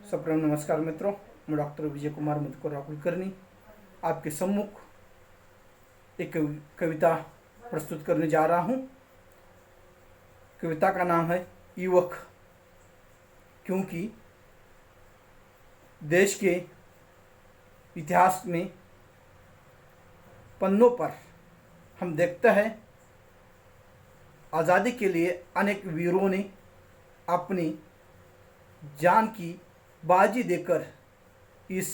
सप्रेम नमस्कार मित्रों, मैं डॉक्टर विजय कुमार मधुकर कुलकर्णी आपके सम्मुख एक कविता प्रस्तुत करने जा रहा हूँ। कविता का नाम है युवक। क्योंकि देश के इतिहास में पन्नों पर हम देखते हैं आज़ादी के लिए अनेक वीरों ने अपनी जान की बाजी देकर इस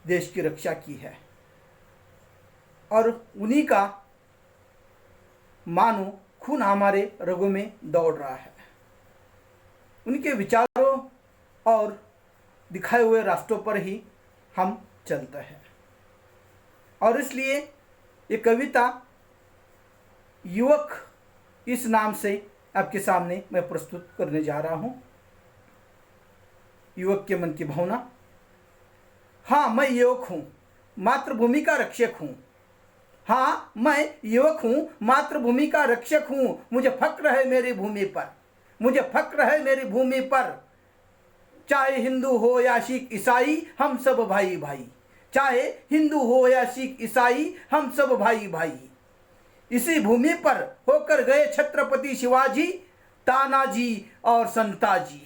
देश की रक्षा की है और उन्हीं का मानो खून हमारे रगों में दौड़ रहा है। उनके विचारों और दिखाए हुए रास्तों पर ही हम चलते हैं और इसलिए ये कविता युवक इस नाम से आपके सामने मैं प्रस्तुत करने जा रहा हूँ। युवक के मन की भावना। हाँ, मैं युवक हूँ, मातृभूमि का रक्षक हूँ। हाँ, मैं युवक हूँ, मातृभूमि का रक्षक हूँ। मुझे फक्र है मेरी भूमि पर, मुझे फक्र है मेरी भूमि पर। चाहे हिंदू हो या सिख ईसाई, हम सब भाई भाई। चाहे हिंदू हो या सिख ईसाई, हम सब भाई भाई। इसी भूमि पर होकर गए छत्रपति शिवाजी, तानाजी और संताजी।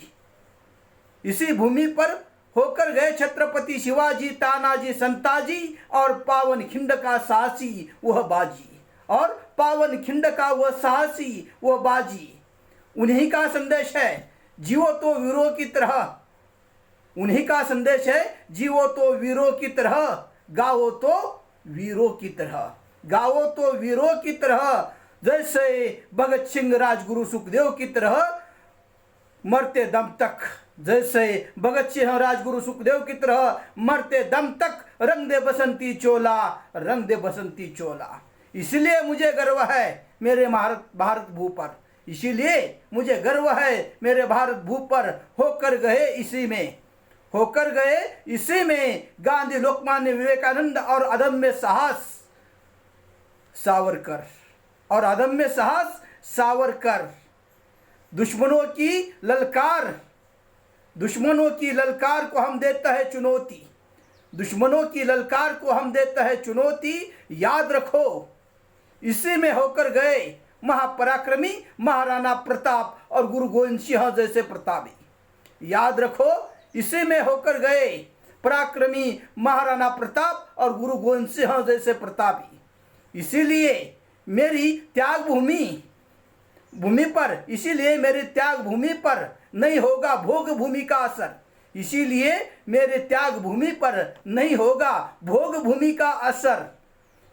इसी भूमि पर होकर गए छत्रपति शिवाजी, तानाजी, संताजी और पावन खिंड का साहसी वह बाजी, और पावन खिंड का वह साहसी वह बाजी। उन्हीं का संदेश है जीवो तो वीरों की तरह, उन्हीं का संदेश है जीवो तो वीरों की तरह, गाओ तो वीरों की तरह, गाओ तो वीरों की तरह। जैसे भगत सिंह, राजगुरु सुखदेव की तरह मरते दम तक, जैसे भगत सिंह, राजगुरु सुखदेव की तरह मरते दम तक रंग दे बसंती चोला, रंग दे बसंती चोला। इसलिए मुझे गर्व है मेरे भारत भू पर, इसीलिए मुझे गर्व है मेरे भारत भू पर। होकर गए इसी में, होकर गए इसी में गांधी, लोकमान्य विवेकानंद और अदम्य साहस सावरकर, और अदम्य साहस सावरकर। दुश्मनों की ललकार, दुश्मनों की ललकार को हम देता है चुनौती, दुश्मनों की ललकार को हम देता है चुनौती। याद रखो इसी में होकर गए महापराक्रमी महाराणा प्रताप और गुरु गोविंद सिंह जैसे प्रतापी। याद रखो इसी में होकर गए पराक्रमी महाराणा प्रताप और गुरु गोविंद सिंह जैसे प्रतापी। इसीलिए मेरी त्याग भूमि पर, इसीलिए मेरी त्याग भूमि पर नहीं होगा भोग भूमि का असर। इसीलिए मेरे त्याग भूमि पर नहीं होगा भोग भूमि का असर।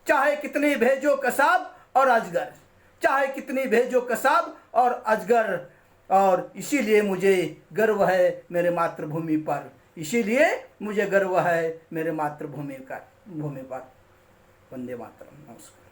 चाहे कितने भेजो कसाब और अजगर, चाहे कितनी भेजो कसाब और अजगर। और इसीलिए मुझे गर्व है मेरे मातृभूमि पर, इसीलिए मुझे गर्व है मेरे मातृभूमि पर। वंदे मातरम। नमस्कार।